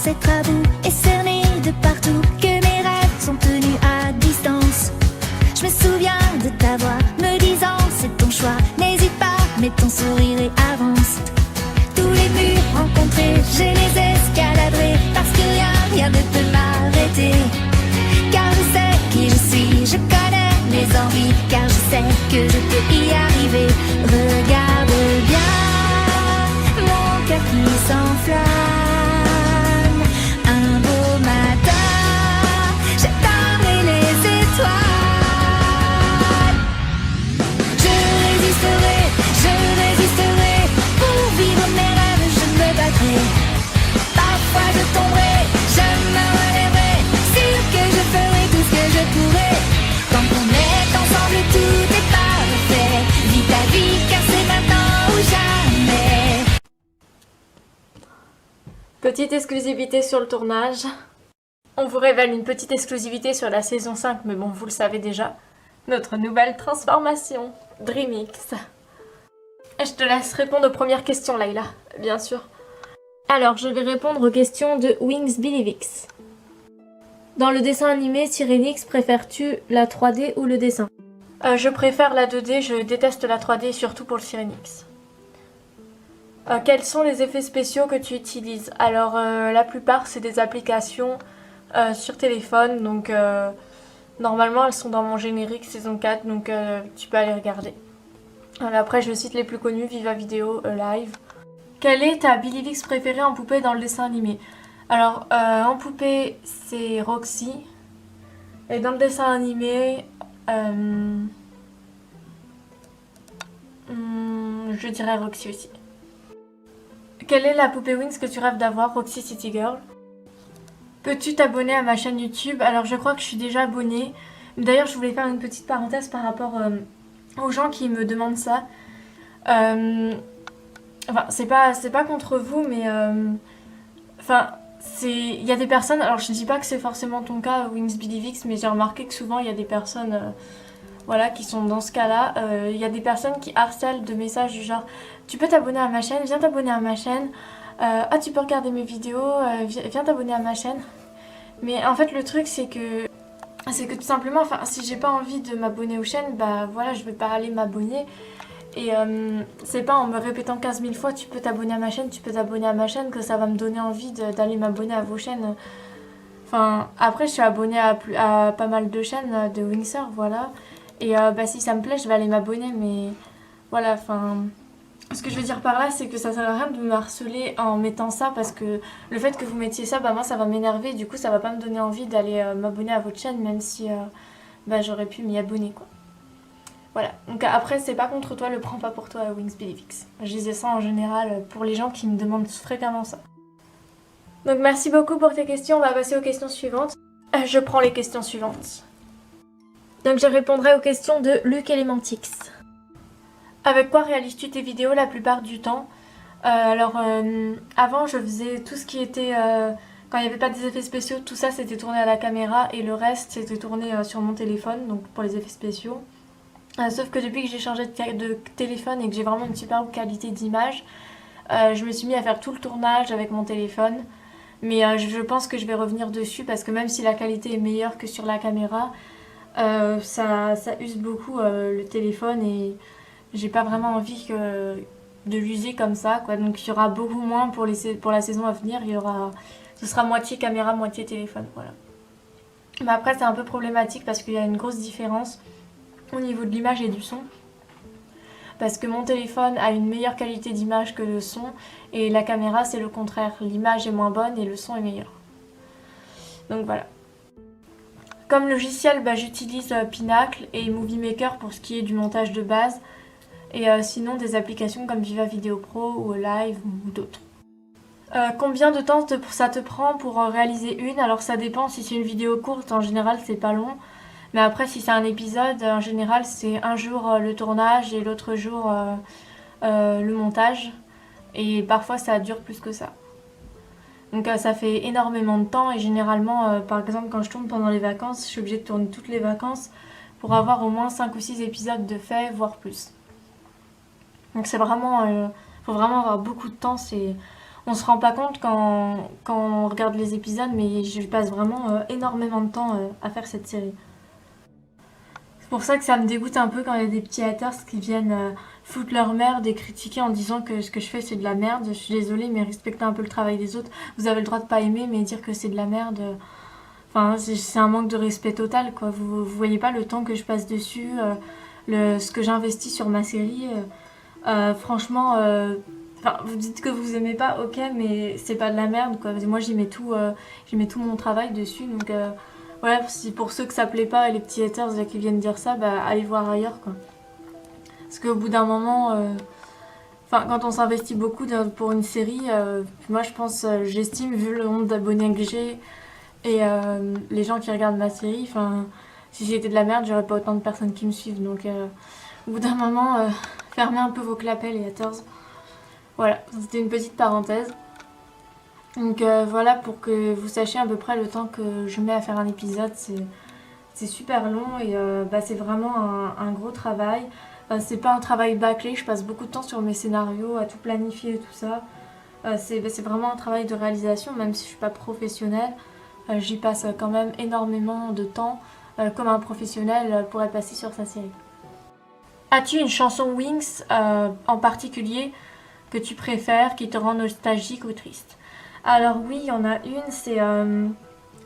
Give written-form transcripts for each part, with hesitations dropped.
être à bout et cerné de partout, que mes rêves sont tenus à distance. Je me souviens de ta voix me disant c'est ton choix, n'hésite pas, mets ton sourire et avance. Tous les murs rencontrés, je les escaladerai, parce que rien ne peut m'arrêter. Car je sais qui je suis, je connais mes envies, car je sais que je peux y arriver. Regarde bien mon cœur qui s'enflamme. Un beau matin, j'atteindrai les étoiles. Je résisterai, pour vivre mes rêves, je me battrai. Parfois je tomberai, je me relèverai, sûr que je ferai tout ce que je pourrai. Quand on est ensemble, tout est parfait. Vis ta vie, car c'est maintenant ou jamais. Petite exclusivité sur le tournage. On vous révèle une petite exclusivité sur la saison 5, mais bon, vous le savez déjà. Notre nouvelle transformation, DreamX. Je te laisse répondre aux premières questions, Layla, bien sûr. Alors, je vais répondre aux questions de Wings Believix. Dans le dessin animé Sirenix, préfères-tu la 3D ou le dessin? Je préfère la 2D, je déteste la 3D, surtout pour le Sirenix. Quels sont les effets spéciaux que tu utilises? Alors, la plupart, c'est des applications sur téléphone, donc normalement, elles sont dans mon générique saison 4, donc tu peux aller regarder. Après, je cite les plus connus, Viva Video, Live. Quelle est ta Believix préférée en poupée dans le dessin animé? Alors, en poupée, c'est Roxy. Et dans le dessin animé, je dirais Roxy aussi. Quelle est la poupée Wings que tu rêves d'avoir, Roxy City Girl? Peux-tu t'abonner à ma chaîne YouTube? Alors, je crois que je suis déjà abonnée. D'ailleurs, je voulais faire une petite parenthèse par rapport aux gens qui me demandent ça. Enfin, c'est pas contre vous, mais enfin, il y a des personnes, alors je dis pas que c'est forcément ton cas, Wings Believix, mais j'ai remarqué que souvent il y a des personnes voilà, qui sont dans ce cas-là. Il y a des personnes qui harcèlent de messages du genre tu peux t'abonner à ma chaîne, viens t'abonner à ma chaîne, ah tu peux regarder mes vidéos, viens t'abonner à ma chaîne. Mais en fait le truc c'est que tout simplement, enfin si j'ai pas envie de m'abonner aux chaînes, bah voilà, je vais pas aller m'abonner. Et c'est pas en me répétant 15 000 fois tu peux t'abonner à ma chaîne, tu peux t'abonner à ma chaîne que ça va me donner envie d'aller m'abonner à vos chaînes. Enfin, après je suis abonnée à pas mal de chaînes de Wingser, voilà. Et bah si ça me plaît, je vais aller m'abonner, mais voilà, enfin... Ce que je veux dire par là, c'est que ça sert à rien de me harceler en mettant ça, parce que le fait que vous mettiez ça, bah moi ça va m'énerver, du coup ça va pas me donner envie d'aller m'abonner à votre chaîne, même si bah j'aurais pu m'y abonner, quoi. Voilà, donc après c'est pas contre toi, le prends pas pour toi Wings Believix. Je disais ça en général pour les gens qui me demandent fréquemment ça. Donc merci beaucoup pour tes questions, on va passer aux questions suivantes. Je prends les questions suivantes. Donc je répondrai aux questions de Luc Elementix. Avec quoi réalises-tu tes vidéos la plupart du temps? Alors avant je faisais tout ce qui était... quand il n'y avait pas des effets spéciaux, tout ça c'était tourné à la caméra et le reste c'était tourné sur mon téléphone, donc pour les effets spéciaux. Sauf que depuis que j'ai changé de téléphone et que j'ai vraiment une super qualité d'image, je me suis mis à faire tout le tournage avec mon téléphone. Mais je pense que je vais revenir dessus parce que même si la qualité est meilleure que sur la caméra, ça use beaucoup le téléphone et j'ai pas vraiment envie de l'user comme ça, quoi. Donc il y aura beaucoup moins pour la saison à venir, ce sera moitié caméra, moitié téléphone, voilà. Mais après c'est un peu problématique parce qu'il y a une grosse différence au niveau de l'image et du son, parce que mon téléphone a une meilleure qualité d'image que le son et la caméra c'est le contraire, l'image est moins bonne et le son est meilleur. Donc voilà. Comme logiciel, bah, j'utilise Pinacle et Movie Maker pour ce qui est du montage de base et sinon des applications comme Viva Video Pro ou Live ou d'autres. Combien de temps ça te prend pour réaliser une? Alors ça dépend, si c'est une vidéo courte en général c'est pas long. Mais après, si c'est un épisode, en général, c'est un jour le tournage et l'autre jour le montage. Et parfois, ça dure plus que ça. Donc ça fait énormément de temps et généralement, par exemple, quand je tourne pendant les vacances, je suis obligée de tourner toutes les vacances pour avoir au moins 5 ou 6 épisodes de fait, voire plus. Donc c'est vraiment... faut vraiment avoir beaucoup de temps. on se rend pas compte quand on regarde les épisodes, mais je passe vraiment énormément de temps à faire cette série. C'est pour ça que ça me dégoûte un peu quand il y a des petits haters qui viennent foutre leur merde et critiquer en disant que ce que je fais c'est de la merde. Je suis désolée, mais respectez un peu le travail des autres. Vous avez le droit de pas aimer, mais dire que c'est de la merde, enfin c'est un manque de respect total, quoi. Vous voyez pas le temps que je passe dessus, ce que j'investis sur ma série. Franchement, enfin, vous dites que vous aimez pas, ok, mais c'est pas de la merde, quoi. Moi j'y mets tout mon travail dessus, donc voilà, si pour ceux que ça plaît pas et les petits haters là, qui viennent dire ça, bah allez voir ailleurs, quoi. Parce qu'au bout d'un moment, enfin quand on s'investit beaucoup pour une série, moi je pense, j'estime, vu le nombre d'abonnés que j'ai et les gens qui regardent ma série, enfin si j'étais de la merde, j'aurais pas autant de personnes qui me suivent, donc au bout d'un moment, fermez un peu vos clapets les haters. Voilà, c'était une petite parenthèse. Donc voilà, pour que vous sachiez à peu près le temps que je mets à faire un épisode, c'est super long et c'est vraiment un gros travail. C'est pas un travail bâclé, je passe beaucoup de temps sur mes scénarios, à tout planifier et tout ça. C'est vraiment un travail de réalisation, même si je suis pas professionnelle. J'y passe quand même énormément de temps, comme un professionnel pourrait passer sur sa série. As-tu une chanson Wings en particulier que tu préfères, qui te rend nostalgique ou triste? Alors oui, il y en a une, c'est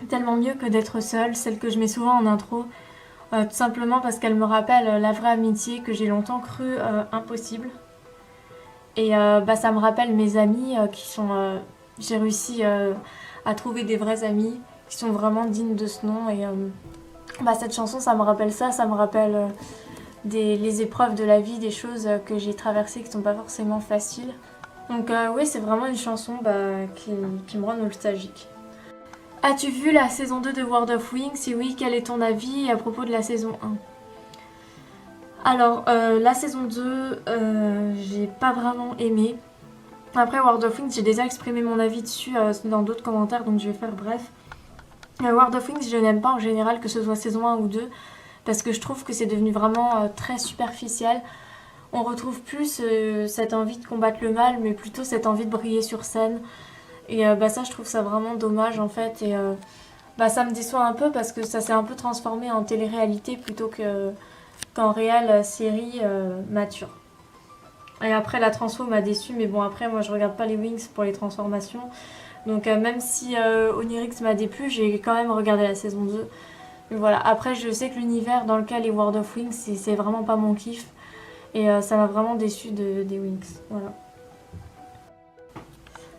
Tellement mieux que d'être seule, celle que je mets souvent en intro, tout simplement parce qu'elle me rappelle la vraie amitié que j'ai longtemps cru impossible. Et ça me rappelle mes amis j'ai réussi à trouver des vrais amis qui sont vraiment dignes de ce nom. Et cette chanson, ça me rappelle ça me rappelle les épreuves de la vie, des choses que j'ai traversées qui sont pas forcément faciles. Donc oui, c'est vraiment une chanson qui me rend nostalgique. As-tu vu la saison 2 de World of Wings? Si oui, quel est ton avis à propos de la saison 1? Alors, la saison 2, j'ai pas vraiment aimé. Après World of Wings, j'ai déjà exprimé mon avis dessus dans d'autres commentaires, donc je vais faire bref. World of Wings, je n'aime pas en général, que ce soit saison 1 ou 2, parce que je trouve que c'est devenu vraiment très superficiel. On retrouve plus cette envie de combattre le mal, mais plutôt cette envie de briller sur scène. Et ça, je trouve ça vraiment dommage en fait. Et ça me déçoit un peu parce que ça s'est un peu transformé en télé-réalité plutôt qu'en réelle série mature. Et après, la transfo m'a déçue, mais bon, après, moi je regarde pas les Wings pour les transformations. Donc même si Onirix m'a déplu, j'ai quand même regardé la saison 2. Mais voilà, après, je sais que l'univers dans lequel est World of Wings, c'est vraiment pas mon kiff. Et ça m'a vraiment déçue des Wings. Voilà.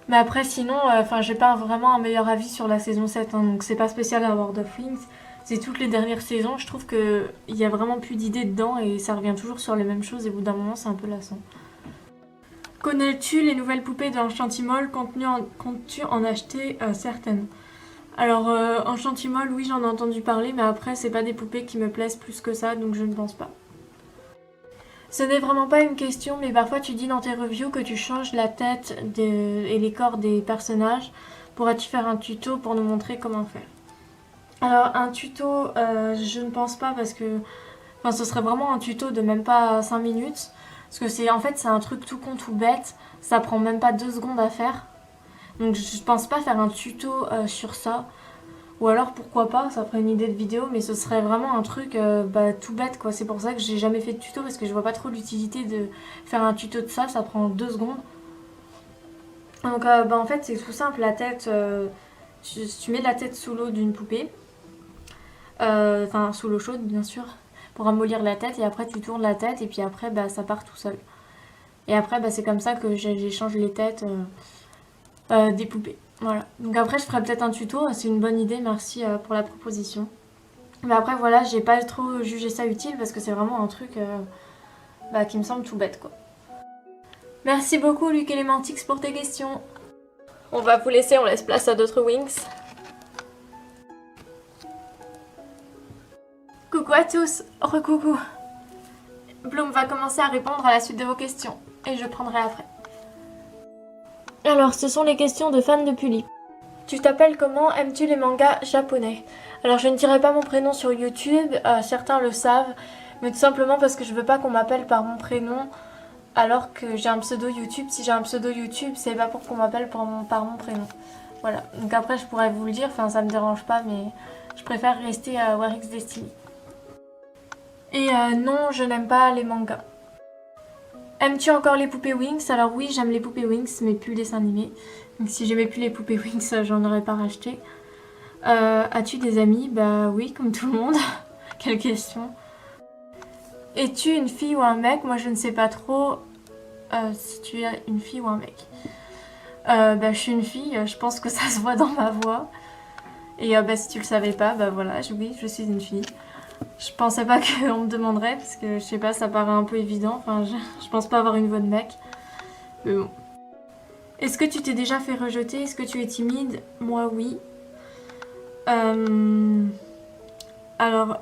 Mais après, sinon, j'ai pas vraiment un meilleur avis sur la saison 7, hein, donc c'est pas spécial à World of Wings. C'est toutes les dernières saisons, je trouve qu'il y a vraiment plus d'idées dedans et ça revient toujours sur les mêmes choses et au bout d'un moment, c'est un peu lassant. Connais-tu les nouvelles poupées d'Enchantimals? Comptes-tu en acheter certaines? Alors, Enchantimals, oui, j'en ai entendu parler, mais après, c'est pas des poupées qui me plaisent plus que ça, donc je ne pense pas. Ce n'est vraiment pas une question, mais parfois tu dis dans tes reviews que tu changes la tête et les corps des personnages. Pourrais-tu faire un tuto pour nous montrer comment faire? Alors un tuto, je ne pense pas parce que ce serait vraiment un tuto de même pas 5 minutes. Parce que c'est un truc tout con, tout bête. Ça prend même pas 2 secondes à faire. Donc je pense pas faire un tuto sur ça. Ou alors pourquoi pas, ça ferait une idée de vidéo, mais ce serait vraiment un truc tout bête quoi. C'est pour ça que j'ai jamais fait de tuto parce que je vois pas trop l'utilité de faire un tuto de ça, ça prend 2 secondes. Donc en fait c'est tout simple, la tête, tu mets la tête sous l'eau d'une poupée, sous l'eau chaude bien sûr, pour ramollir la tête et après tu tournes la tête et puis après ça part tout seul. Et après c'est comme ça que j'échange les têtes des poupées. Voilà, donc après je ferai peut-être un tuto, c'est une bonne idée, merci pour la proposition. Mais après voilà, j'ai pas trop jugé ça utile parce que c'est vraiment un truc qui me semble tout bête quoi. Merci beaucoup Luc Elementix pour tes questions. On va vous laisser, on laisse place à d'autres Wings. Coucou à tous, recoucou. Bloom va commencer à répondre à la suite de vos questions et je prendrai après. Alors, ce sont les questions de fans de Puli. Tu t'appelles comment? Aimes-tu les mangas japonais? Alors, je ne dirai pas mon prénom sur YouTube, certains le savent, mais tout simplement parce que je veux pas qu'on m'appelle par mon prénom alors que j'ai un pseudo YouTube. Si j'ai un pseudo YouTube, c'est pas pour qu'on m'appelle par mon prénom. Voilà, donc après je pourrais vous le dire, enfin ça me dérange pas, mais je préfère rester à Warix Destiny. Et non, je n'aime pas les mangas. Aimes-tu encore les poupées Wings? Alors oui, j'aime les poupées Wings, mais plus les dessins animés. Donc si j'aimais plus les poupées Wings, j'en aurais pas racheté. As-tu des amis? Bah oui, comme tout le monde. Quelle question. Es-tu une fille ou un mec? Moi je ne sais pas trop si tu es une fille ou un mec. Bah je suis une fille, je pense que ça se voit dans ma voix. Et bah si tu le savais pas, bah voilà, oui, je suis une fille. Je pensais pas qu'on me demanderait, parce que je sais pas, ça paraît un peu évident. Enfin, je pense pas avoir une voix de mec. Mais bon. Est-ce que tu t'es déjà fait rejeter? Est-ce que tu es timide? Moi, oui. Alors,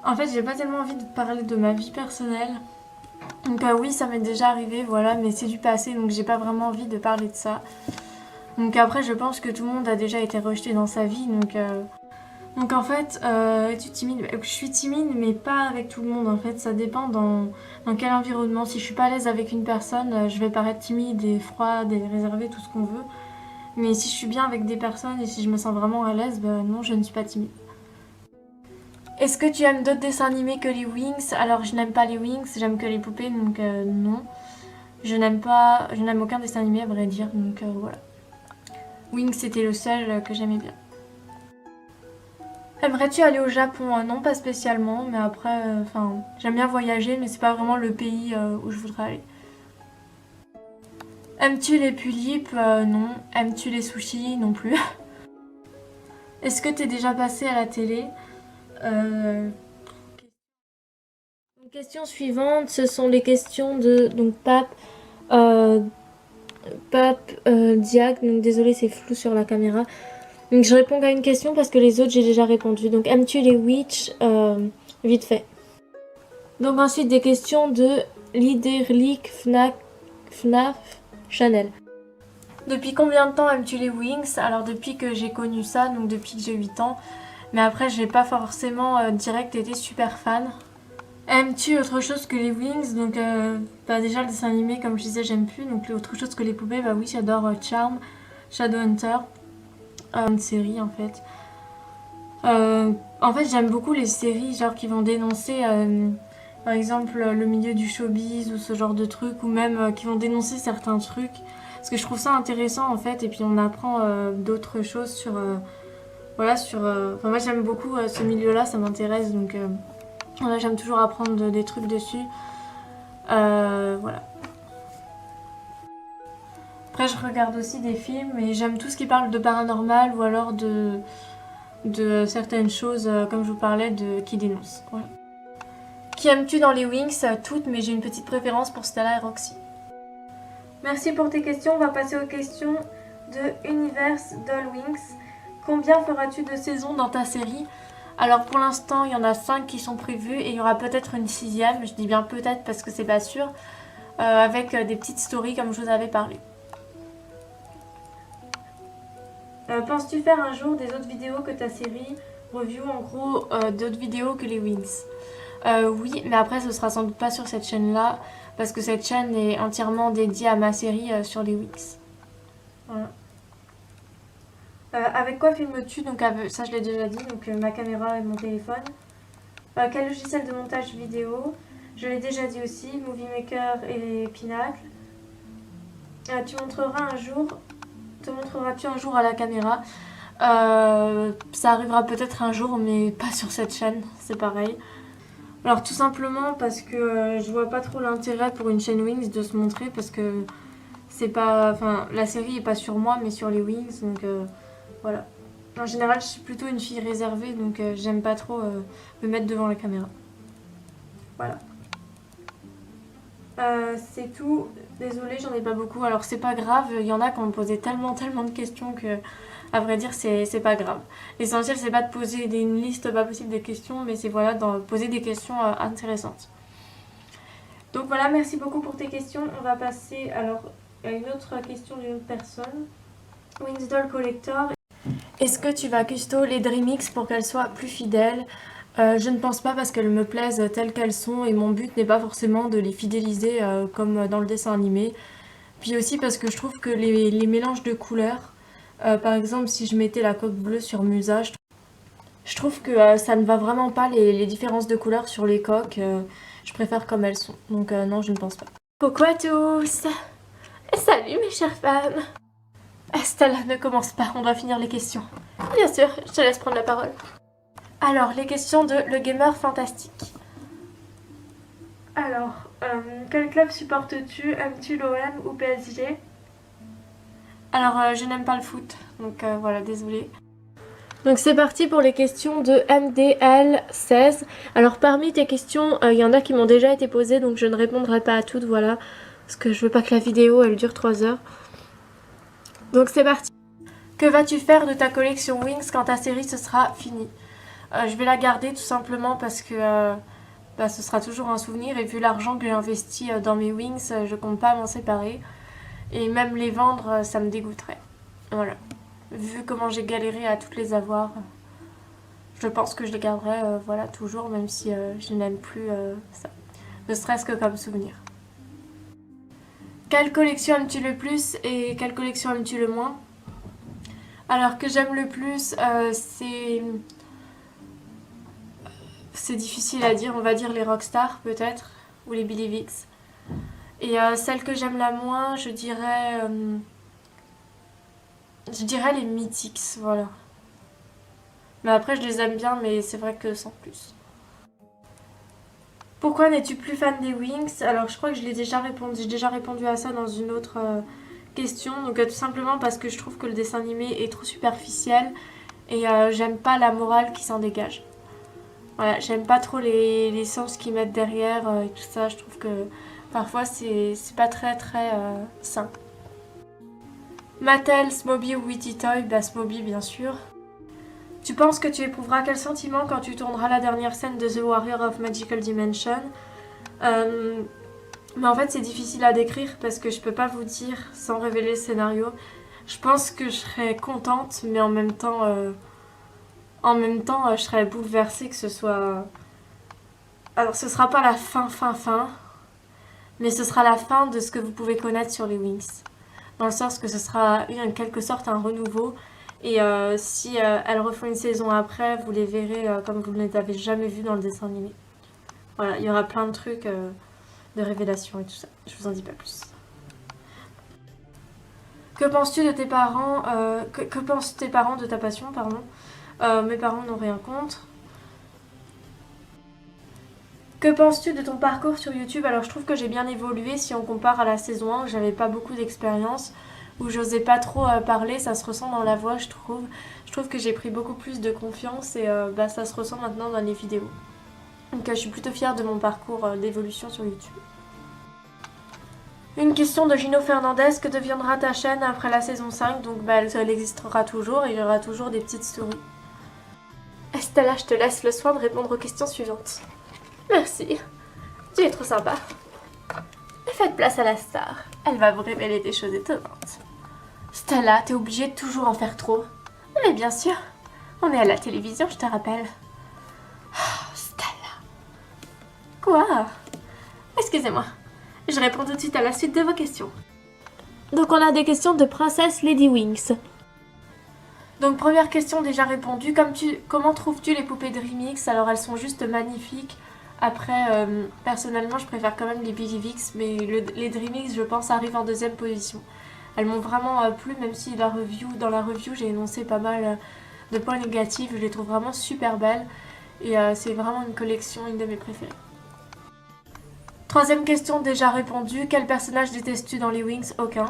en fait, j'ai pas tellement envie de parler de ma vie personnelle. Donc oui, ça m'est déjà arrivé, voilà, mais c'est du passé, donc j'ai pas vraiment envie de parler de ça. Donc après, je pense que tout le monde a déjà été rejeté dans sa vie, donc en fait, es-tu timide? Je suis timide, mais pas avec tout le monde, en fait, ça dépend dans quel environnement. Si je suis pas à l'aise avec une personne, je vais paraître timide et froide et réservée, tout ce qu'on veut. Mais si je suis bien avec des personnes et si je me sens vraiment à l'aise, bah non, je ne suis pas timide. Est-ce que tu aimes d'autres dessins animés que les Wings? Alors je n'aime pas les Wings, j'aime que les poupées, donc non. Je n'aime aucun dessin animé à vrai dire, donc voilà. Wings c'était le seul que j'aimais bien. Aimerais-tu aller au Japon? Non, pas spécialement, mais après, j'aime bien voyager, mais c'est pas vraiment le pays où je voudrais aller. Aimes-tu les tulipes? Non. Aimes-tu les sushis? Non plus. Est-ce que t'es déjà passé à la télé? Question suivante, ce sont les questions de donc Diag, donc désolé c'est flou sur la caméra. Donc je réponds à une question parce que les autres j'ai déjà répondu. Donc aimes-tu les witch? Vite fait. Donc ensuite des questions de Liderlik Fnaf Chanel. Depuis combien de temps aimes-tu les Wings? Alors depuis que j'ai connu ça, donc depuis que j'ai 8 ans. Mais après j'ai pas forcément direct été super fan. Aimes-tu autre chose que les Wings? Donc déjà le dessin animé comme je disais j'aime plus. Donc autre chose que les poupées, bah oui j'adore Charm, Shadowhunter. Une série en fait. En fait j'aime beaucoup les séries genre qui vont dénoncer par exemple le milieu du showbiz ou ce genre de trucs, ou même qui vont dénoncer certains trucs. Parce que je trouve ça intéressant en fait, et puis on apprend d'autres choses sur... voilà, sur... Enfin moi j'aime beaucoup ce milieu-là, ça m'intéresse, donc voilà, j'aime toujours apprendre des trucs dessus. Voilà. Après je regarde aussi des films, et j'aime tout ce qui parle de paranormal, ou alors de certaines choses, comme je vous parlais, qui dénoncent. Voilà. Qui aimes-tu dans les Wings? Toutes, mais j'ai une petite préférence pour Stella et Roxy. Merci pour tes questions. On va passer aux questions de Universe Doll Wings. Combien feras-tu de saisons dans ta série? Alors pour l'instant, il y en a 5 qui sont prévues et il y aura peut-être une 6e. Je dis bien peut-être parce que c'est pas sûr. Avec des petites stories comme je vous avais parlé. Penses-tu faire un jour des autres vidéos que ta série? Review en gros d'autres vidéos que les Wings. Oui, mais après ce sera sans doute pas sur cette chaîne-là, parce que cette chaîne est entièrement dédiée à ma série sur les Wix. Voilà. Avec quoi filmes-tu? Donc ça je l'ai déjà dit, donc ma caméra et mon téléphone. Quel logiciel de montage vidéo? Je l'ai déjà dit aussi, Movie Maker et Pinacle. Te montreras-tu un jour à la caméra? Ça arrivera peut-être un jour, mais pas sur cette chaîne, c'est pareil. Alors tout simplement parce que je vois pas trop l'intérêt pour une chaîne Wings de se montrer, parce que c'est pas, la série est pas sur moi mais sur les Wings, donc voilà. En général je suis plutôt une fille réservée, donc j'aime pas trop me mettre devant la caméra. Voilà. C'est tout. Désolée, j'en ai pas beaucoup. Alors c'est pas grave, il y en a qui ont posé tellement de questions que, à vrai dire, c'est pas grave. L'essentiel c'est pas de poser une liste pas possible de questions, mais c'est voilà, de poser des questions intéressantes. Donc voilà, merci beaucoup pour tes questions. On va passer alors à une autre question d'une autre personne. Wings Doll Collector. Est-ce que tu vas custo les Dreamix pour qu'elles soient plus fidèles? Je ne pense pas parce qu'elles me plaisent telles qu'elles sont et mon but n'est pas forcément de les fidéliser comme dans le dessin animé. Puis aussi parce que je trouve que les mélanges de couleurs, par exemple si je mettais la coque bleue sur Musa, je trouve que ça ne va vraiment pas les différences de couleurs sur les coques. Je préfère comme elles sont. Donc non, je ne pense pas. Coucou à tous! Salut mes chères femmes! Stella, ne commence pas, on doit finir les questions. Bien sûr, je te laisse prendre la parole. Alors, les questions de Le Gamer Fantastique. Alors, quel club supportes-tu? Aimes-tu l'OM ou PSG? Alors, je n'aime pas le foot, donc voilà, désolée. Donc c'est parti pour les questions de MDL16. Alors parmi tes questions, il y en a qui m'ont déjà été posées, donc je ne répondrai pas à toutes, voilà. Parce que je veux pas que la vidéo, elle dure 3 heures. Donc c'est parti. Que vas-tu faire de ta collection Wings quand ta série ce sera finie? Je vais la garder tout simplement parce que ce sera toujours un souvenir. Et vu l'argent que j'ai investi dans mes Wings, je compte pas m'en séparer. Et même les vendre, ça me dégoûterait. Voilà. Vu comment j'ai galéré à toutes les avoir, je pense que je les garderai voilà, toujours, même si je n'aime plus ça. Ne serait-ce que comme souvenir. Quelle collection aimes-tu le plus et quelle collection aimes-tu le moins? Alors que j'aime le plus, c'est difficile à dire, on va dire les Rockstar peut-être, ou les Billy Vicks. Et celle que j'aime la moins, je dirais les Mythics, voilà. Mais après je les aime bien, mais c'est vrai que sans plus. Pourquoi n'es-tu plus fan des Wings? Alors je crois que je l'ai déjà répondu, j'ai déjà répondu à ça dans une autre question. Donc tout simplement parce que je trouve que le dessin animé est trop superficiel et j'aime pas la morale qui s'en dégage. Voilà, j'aime pas trop les sens qu'ils mettent derrière et tout ça. Je trouve que parfois c'est pas très sain. Mattel, Smoby ou Witty Toy? Bah Smoby bien sûr. Tu penses que tu éprouveras quel sentiment quand tu tourneras la dernière scène de The Warrior of Magical Dimension? Mais en fait c'est difficile à décrire parce que je peux pas vous dire sans révéler le scénario. Je pense que je serais contente mais en même temps je serais bouleversée que ce soit... Alors ce sera pas la fin, mais ce sera la fin de ce que vous pouvez connaître sur les Wings. Dans le sens que ce sera en quelque sorte un renouveau. Et si elles refont une saison après, vous les verrez comme vous ne les avez jamais vus dans le dessin animé. Voilà, il y aura plein de trucs de révélations et tout ça. Je vous en dis pas plus. Que penses-tu de tes parents que pensent tes parents de ta passion, pardon? Mes parents n'ont rien contre. Que penses-tu de ton parcours sur YouTube? Alors je trouve que j'ai bien évolué si on compare à la saison 1 où j'avais pas beaucoup d'expérience, où j'osais pas trop parler, ça se ressent dans la voix je trouve. Je trouve que j'ai pris beaucoup plus de confiance et ça se ressent maintenant dans les vidéos. Donc je suis plutôt fière de mon parcours d'évolution sur YouTube. Une question de Gino Fernandez, que deviendra ta chaîne après la saison 5? Donc elle existera toujours et il y aura toujours des petites stories. Estella, je te laisse le soin de répondre aux questions suivantes. Merci, tu es trop sympa. Faites place à la star, elle va vous révéler des choses étonnantes. Stella, t'es obligée de toujours en faire trop. Mais bien sûr, on est à la télévision, je te rappelle. Oh, Stella. Quoi? Excusez-moi, je réponds tout de suite à la suite de vos questions. Donc on a des questions de Princesse Lady Wings. Donc première question déjà répondue, comment trouves-tu les poupées Dreamix? Alors elles sont juste magnifiques. Après, personnellement je préfère quand même les Billy Vicks, mais les Dreamix je pense arrivent en deuxième position. Elles m'ont vraiment plu, même si dans la review j'ai énoncé pas mal de points négatifs, je les trouve vraiment super belles. Et c'est vraiment une collection, une de mes préférées. Troisième question déjà répondue, quel personnage détestes-tu dans les Wings? Aucun.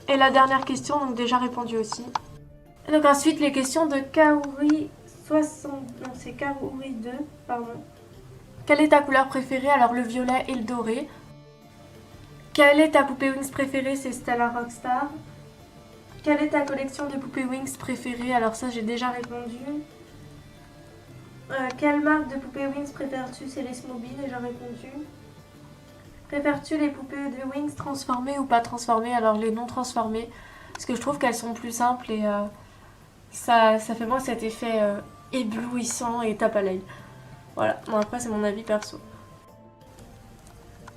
Et la dernière question, donc déjà répondue aussi. Et donc ensuite les questions de Kaori 60... Non, c'est Kaori 2, pardon. Quelle est ta couleur préférée? Alors le violet et le doré. Quelle est ta poupée Wings préférée? C'est Stella Rockstar. Quelle est ta collection de poupées Wings préférée? Alors ça j'ai déjà répondu. Quelle marque de poupées Wings préfères-tu? C'est les Smoby, déjà répondu. Préfères-tu les poupées de Wings transformées ou pas transformées? Alors les non transformées, parce que je trouve qu'elles sont plus simples et ça fait moins cet effet éblouissant et tape à l'œil. Voilà, bon après c'est mon avis perso.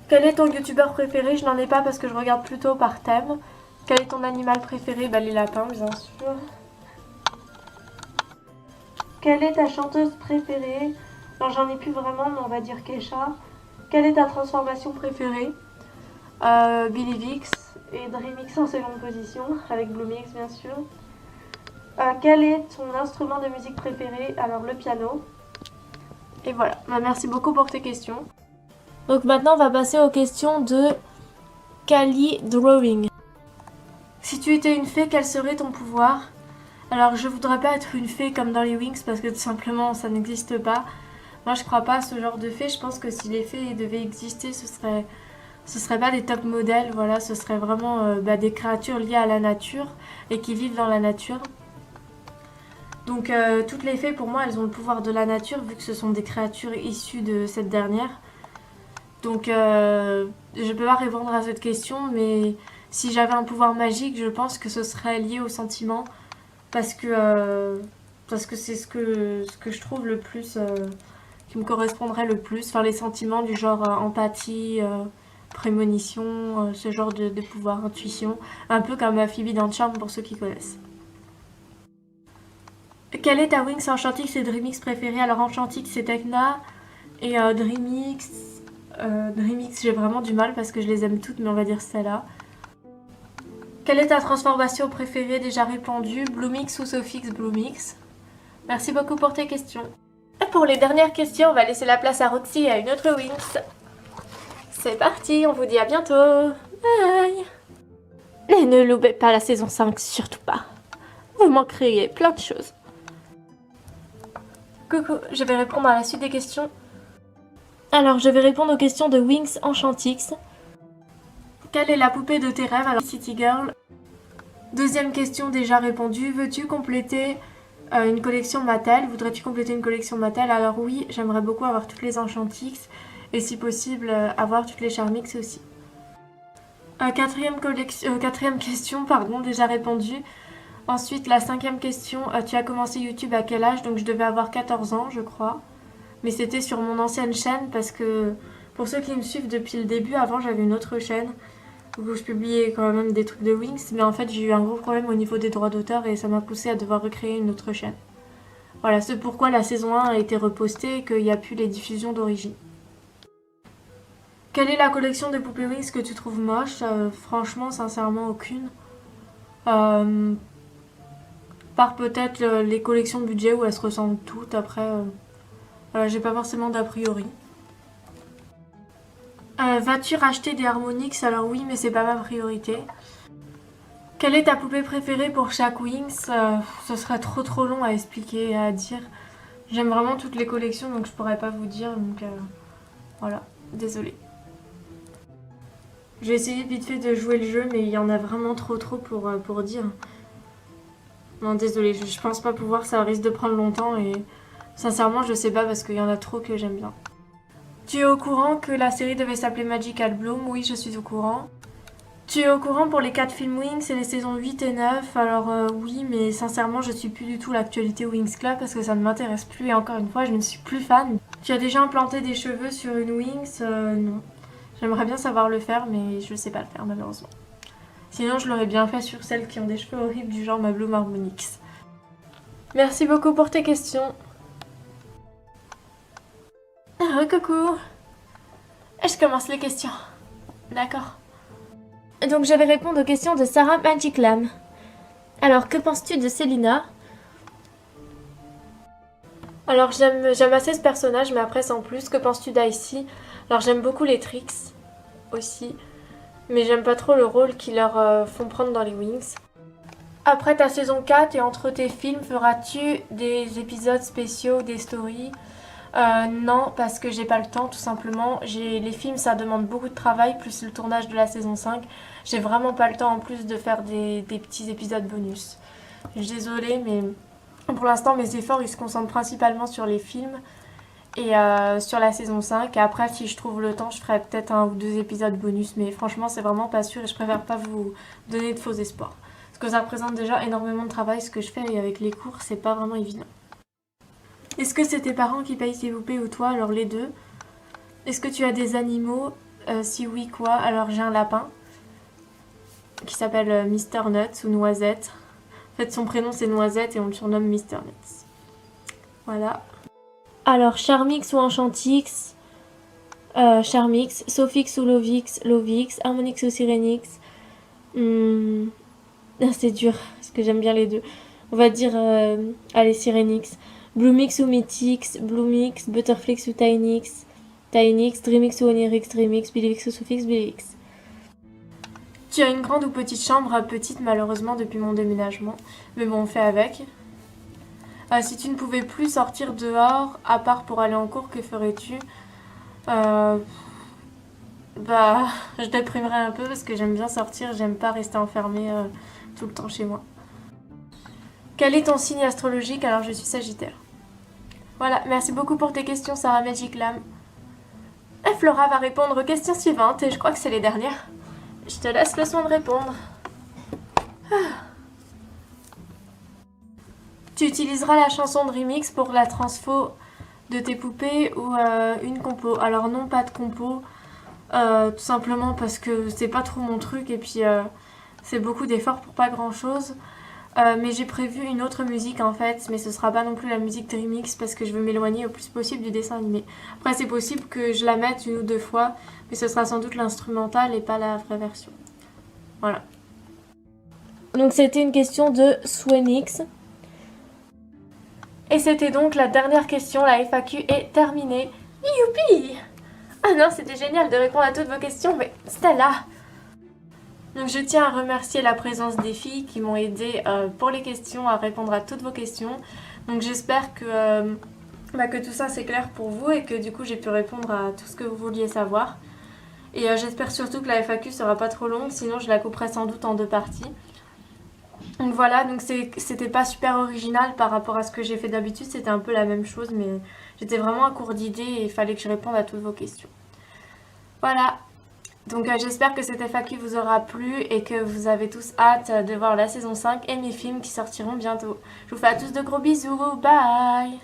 Quel est ton youtubeur préféré? Je n'en ai pas parce que je regarde plutôt par thème. Quel est ton animal préféré? Bah les lapins bien sûr. Quelle est ta chanteuse préférée? Non, j'en ai plus vraiment, mais on va dire Kesha. Quelle est ta transformation préférée? Billy Vix et Dreamix en seconde position, avec Bloomix bien sûr. Quel est ton instrument de musique préféré? Alors le piano. Et voilà, bah, merci beaucoup pour tes questions. Donc maintenant on va passer aux questions de Kali Drawing. Si tu étais une fée, quel serait ton pouvoir? Alors je voudrais pas être une fée comme dans les Wings parce que tout simplement ça n'existe pas. Moi je crois pas à ce genre de fée, je pense que si les fées devaient exister ce serait pas des top modèles, voilà, ce serait vraiment des créatures liées à la nature et qui vivent dans la nature. Donc toutes les fées pour moi elles ont le pouvoir de la nature vu que ce sont des créatures issues de cette dernière. Donc je peux pas répondre à cette question, mais si j'avais un pouvoir magique je pense que ce serait lié aux sentiments. Parce que c'est ce que je trouve le plus, qui me correspondrait le plus. Enfin, les sentiments du genre empathie, prémonition, ce genre de pouvoir, intuition. Un peu comme Phoebe dans Charmed pour ceux qui connaissent. Quelle est ta Wings Enchantix et Dreamix préférée? Alors Enchantix c'est Tekna et Dreamix, j'ai vraiment du mal parce que je les aime toutes, mais on va dire celle-là. Quelle est ta transformation préférée? Déjà répondu. Bloomix ou Sophix Bloomix. Merci beaucoup pour tes questions. Et pour les dernières questions, on va laisser la place à Roxy et à une autre Wings. C'est parti, on vous dit à bientôt. Bye. Et ne loupez pas la saison 5, surtout pas. Vous manquerez plein de choses. Coucou, je vais répondre à la suite des questions. Alors, je vais répondre aux questions de Wings Enchantix. Quelle est la poupée de tes rêves? Alors, City Girl. Deuxième question déjà répondue. Veux-tu compléter une collection Mattel? Voudrais-tu compléter une collection Mattel? Alors oui, j'aimerais beaucoup avoir toutes les Enchantix et si possible avoir toutes les Charmix aussi. Quatrième question, pardon, déjà répondue. Ensuite, la cinquième question. Tu as commencé YouTube à quel âge? Donc je devais avoir 14 ans, je crois. Mais c'était sur mon ancienne chaîne parce que pour ceux qui me suivent depuis le début, avant j'avais une autre chaîne où je publiais quand même des trucs de Wings, mais en fait j'ai eu un gros problème au niveau des droits d'auteur et ça m'a poussé à devoir recréer une autre chaîne. Voilà, c'est pourquoi la saison 1 a été repostée et qu'il n'y a plus les diffusions d'origine. Quelle est la collection de poupées Wings que tu trouves moche? Franchement, sincèrement, aucune. Par peut-être les collections budget où elles se ressemblent toutes, après, voilà, j'ai pas forcément d'a priori. Vas-tu racheter des Harmonix? Alors oui, mais c'est pas ma priorité. Quelle est ta poupée préférée pour chaque Wings? Ce serait trop long à expliquer et à dire. J'aime vraiment toutes les collections donc je pourrais pas vous dire, donc voilà, désolée. J'ai essayé vite fait de jouer le jeu mais il y en a vraiment trop pour dire. Non désolée, je pense pas pouvoir, ça risque de prendre longtemps et sincèrement je sais pas parce qu'il y en a trop que j'aime bien. Tu es au courant que la série devait s'appeler Magical Bloom? Oui, je suis au courant. Tu es au courant pour les 4 films Wings et les saisons 8 et 9? Alors oui, mais sincèrement, je suis plus du tout l'actualité Wings Club parce que ça ne m'intéresse plus et encore une fois, je ne suis plus fan. Tu as déjà implanté des cheveux sur une Wings? Non. J'aimerais bien savoir le faire, mais je sais pas le faire malheureusement. Sinon, je l'aurais bien fait sur celles qui ont des cheveux horribles du genre ma Bloom Harmonix. Merci beaucoup pour tes questions. Coucou. Je commence les questions. D'accord. Donc je vais répondre aux questions de Sarah Magiclam. Alors, que penses-tu de Selina? Alors j'aime assez ce personnage, mais après sans plus. Que penses-tu d'Icy? Alors j'aime beaucoup les tricks aussi, mais j'aime pas trop le rôle qu'ils leur font prendre dans les Wings. Après ta saison 4 et entre tes films, feras-tu des épisodes spéciaux, des stories? Non, parce que j'ai pas le temps tout simplement. Les films ça demande beaucoup de travail, plus le tournage de la saison 5. J'ai vraiment pas le temps en plus de faire des petits épisodes bonus. Je suis désolée mais pour l'instant mes efforts ils se concentrent principalement sur les films et sur la saison 5. Et après si je trouve le temps je ferai peut-être 1 ou 2 épisodes bonus. Mais franchement c'est vraiment pas sûr et je préfère pas vous donner de faux espoirs. Parce que ça représente déjà énormément de travail ce que je fais et avec les cours c'est pas vraiment évident. Est-ce que c'est tes parents qui payent tes poupées ou toi? Alors les deux. Est-ce que tu as des animaux? Si oui, quoi? Alors j'ai un lapin qui s'appelle Mister Nuts ou Noisette. En fait, son prénom c'est Noisette et on le surnomme Mister Nuts. Voilà. Alors Charmix ou Enchantix? Charmix. Sophix ou Lovix? Lovix. Harmonix ou Sirenix? C'est dur, parce que j'aime bien les deux. On va dire, allez, Sirenix. Bloomix ou Mythix? Bloomix. Butterflix ou Tynix? Tynix. Dreamix ou Onirix? Dreamix. Billivix ou Sophix? Billivix. Tu as une grande ou petite chambre? Petite, malheureusement, depuis mon déménagement. Mais bon, on fait avec. Si tu ne pouvais plus sortir dehors, à part pour aller en cours, que ferais-tu? Je déprimerais un peu parce que j'aime bien sortir, j'aime pas rester enfermée tout le temps chez moi. Quel est ton signe astrologique? Alors je suis Sagittaire. Voilà, merci beaucoup pour tes questions, Sarah Magic Lam. Et Flora va répondre aux questions suivantes et je crois que c'est les dernières. Je te laisse le soin de répondre. Tu utiliseras la chanson de remix pour la transfo de tes poupées ou une compo? Alors non, pas de compo. Tout simplement parce que c'est pas trop mon truc et puis c'est beaucoup d'efforts pour pas grand chose. Mais j'ai prévu une autre musique en fait, mais ce sera pas non plus la musique de remix parce que je veux m'éloigner au plus possible du dessin animé. Après c'est possible que je la mette une ou deux fois, mais ce sera sans doute l'instrumental et pas la vraie version. Voilà. Donc c'était une question de Swenix. Et c'était donc la dernière question, la FAQ est terminée. Youpi! Ah non, c'était génial de répondre à toutes vos questions, mais Stella! Donc je tiens à remercier la présence des filles qui m'ont aidé pour les questions, à répondre à toutes vos questions. Donc j'espère que tout ça c'est clair pour vous et que du coup j'ai pu répondre à tout ce que vous vouliez savoir. Et j'espère surtout que la FAQ sera pas trop longue, sinon je la couperai sans doute en deux parties. Donc voilà, donc c'était pas super original par rapport à ce que j'ai fait d'habitude, c'était un peu la même chose, mais j'étais vraiment à court d'idées et il fallait que je réponde à toutes vos questions. Voilà, donc j'espère que cette FAQ vous aura plu et que vous avez tous hâte de voir la saison 5 et mes films qui sortiront bientôt. Je vous fais à tous de gros bisous, bye!